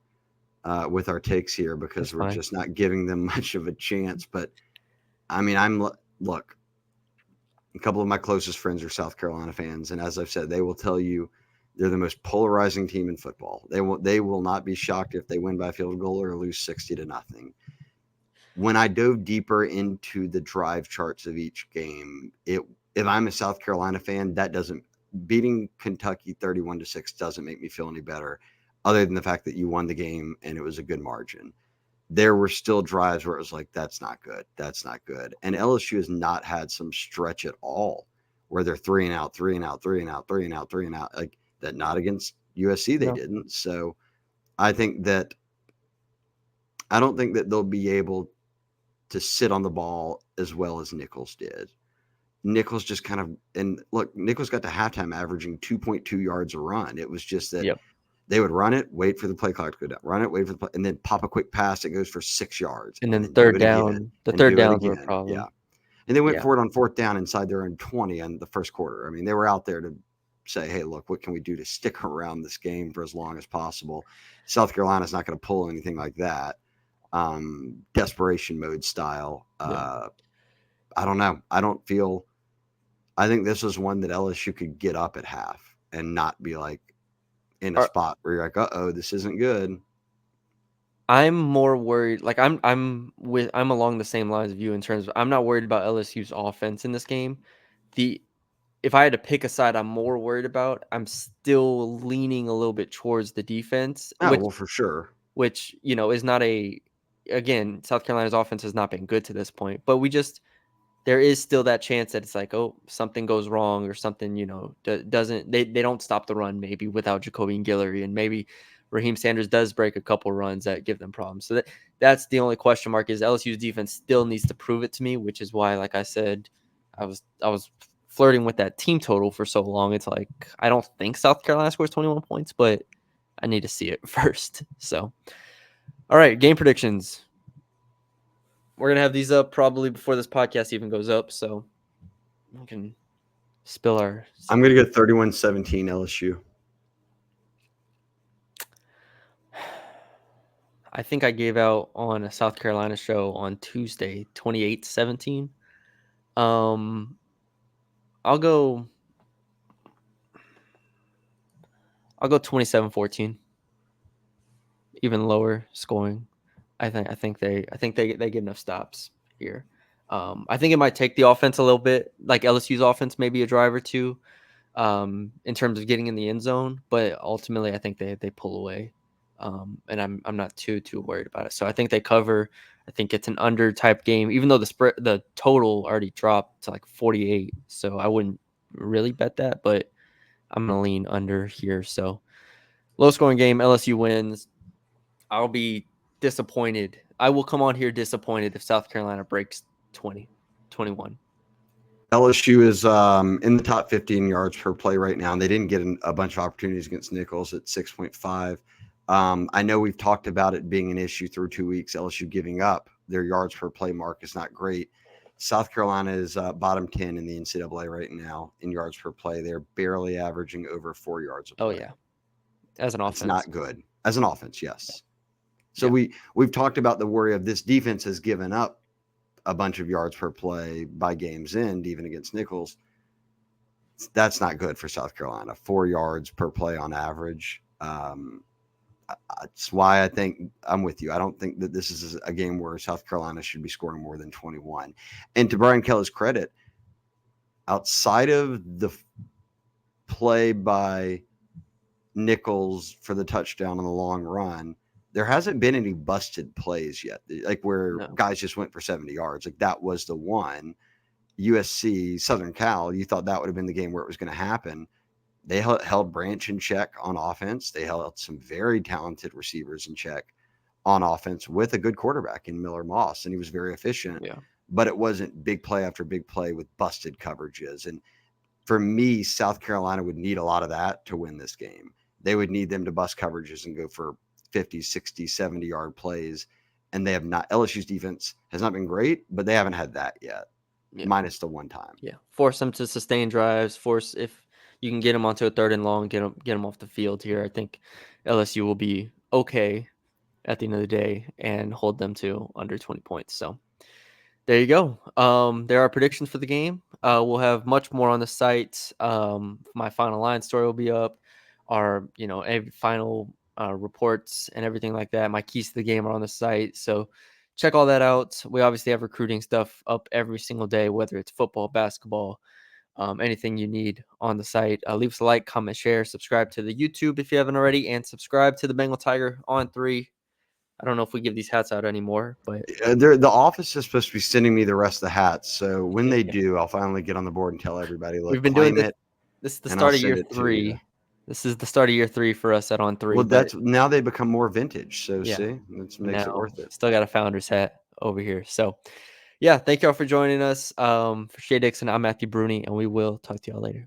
B: with our takes here
A: That's
B: because we're
A: fine.
B: just not giving them much of a chance. But I mean, look. A couple of my closest friends are South Carolina fans, and as I've said, they will tell you they're the most polarizing team in football. They will not be shocked if they win by a field goal or lose 60-0. When I dove deeper into the drive charts of each game, it if I'm a South Carolina fan, that doesn't beating Kentucky 31-6 doesn't make me feel any better, other than the fact that you won the game and it was a good margin. There were still drives where it was like, that's not good. That's not good. And LSU has not had some stretch at all where they're three and out, three and out, three and out, three and out, three and out. Like that, not against USC, they
A: No.
B: didn't. So I think that I don't think that they'll be able to sit on the ball as well as Nichols did. Nichols just kind of, and look, Nichols got to halftime averaging 2.2 yards a run. It was just that
A: Yep.
B: they would run it, wait for the play clock to go down, run it, wait for the play, and then pop a quick pass that goes for 6 yards,
A: And
B: and
A: then
B: then do
A: third
B: it again
A: down. The
B: and
A: third
B: do it
A: downs were a
B: again. Yeah.
A: problem.
B: And they went
A: Yeah.
B: for it on fourth down inside their own 20 in the first quarter. I mean, they were out there to say, hey, look, what can we do to stick around this game for as long as possible? South Carolina's not going to pull anything like that. Desperation mode style.
A: Yeah.
B: I don't know. I think this is one that LSU could get up at half and not be like in a
A: Are
B: spot where you're like, uh-oh, this isn't good.
A: I'm more worried. Like I'm along the same lines of you in terms of I'm not worried about LSU's offense in this game. The If I had to pick a side I'm more worried about, I'm still leaning a little bit towards the defense,
B: Oh,
A: which
B: well, for sure.
A: is not a again, South Carolina's offense has not been good to this point, but there is still that chance that it's like, oh, something goes wrong or something, doesn't they don't stop the run maybe without Jacoby and Guillory, and maybe Raheem Sanders does break a couple runs that give them problems. So that's the only question mark is LSU's defense still needs to prove it to me, which is why, like I said, I was flirting with that team total for so long. It's like I don't think South Carolina scores 21 points, but I need to see it first. So, all right, game predictions. We're gonna have these up probably before this podcast even goes up, so we can spill our
B: I'm going
A: secret.
B: to go 31-17 LSU.
A: I think I gave out on a South Carolina show on Tuesday, 28-17. Um, I'll go. I'll go 27-14. Even lower scoring. I think they get enough stops here. I think it might take the offense a little bit, like LSU's offense, maybe a drive or two, in terms of getting in the end zone. But ultimately, I think they pull away, and I'm not too worried about it. So I think they cover. I think it's an under type game, even though the total already dropped to like 48. So I wouldn't really bet that, but I'm gonna lean under here. So low scoring game. LSU wins. I'll be disappointed. I will come on here disappointed if South Carolina breaks 20, 21.
B: LSU is in the top 15 yards per play right now, and they didn't get a bunch of opportunities against Nichols at 6.5. I know we've talked about it being an issue through 2 weeks. LSU giving up their yards per play mark is not great. South Carolina is bottom 10 in the NCAA right now in yards per play. They're barely averaging over 4 yards a
A: Oh
B: play.
A: yeah, as an
B: That's
A: offense.
B: not good as an offense.
A: Yeah.
B: Yes. So
A: Yeah.
B: we've talked about the worry of this defense has given up a bunch of yards per play by game's end, even against Nichols. That's not good for South Carolina. 4 yards per play on average. That's why I think I'm with you. I don't think that this is a game where South Carolina should be scoring more than 21. And to Brian Kelly's credit, outside of the play by Nichols for the touchdown on the long run, there hasn't been any busted plays yet, like where
A: No.
B: guys just went for 70 yards. Like that was the one. USC, Southern Cal, you thought that would have been the game where it was going to happen. They held Branch in check on offense. They held some very talented receivers in check on offense with a good quarterback in Miller Moss, and he was very efficient.
A: Yeah.
B: But it wasn't big play after big play with busted coverages. And for me, South Carolina would need a lot of that to win this game. They would need them to bust coverages and go for 50, 60, 70-yard plays. And they have not. LSU's defense has not been great, but they haven't had that yet,
A: Yeah.
B: minus the one time.
A: Yeah. Force them to sustain drives. Force if you can get them onto a third and long, get them off the field here. I think LSU will be okay. at the end of the day and hold them to under 20 points. So there you go. There are predictions for the game. We'll have much more on the site. My final line story will be up. Our, every final reports and everything like that. My keys to the game are on the site. So check all that out. We obviously have recruiting stuff up every single day, whether it's football, basketball, anything you need on the site. Leave us a like, comment, share, subscribe to the YouTube if you haven't already, and subscribe to the Bengal Tiger on 3. I don't know if we give these hats out anymore, but
B: The office is supposed to be sending me the rest of the hats. So when they do, I'll finally get on the board and tell everybody,
A: we've
B: look,
A: been doing
B: claim
A: this.
B: it,
A: This is the
B: and I'll
A: start of
B: send
A: year
B: it to you.
A: 3. This is the start of year 3 for us at On 3,
B: Well,
A: but
B: that's now they become more vintage. So
A: yeah,
B: see, that makes it
A: now
B: worth it.
A: still got a founder's hat over here. So, yeah, thank y'all for joining us. For Shea Dixon, I'm Matthew Bruni, and we will talk to y'all later.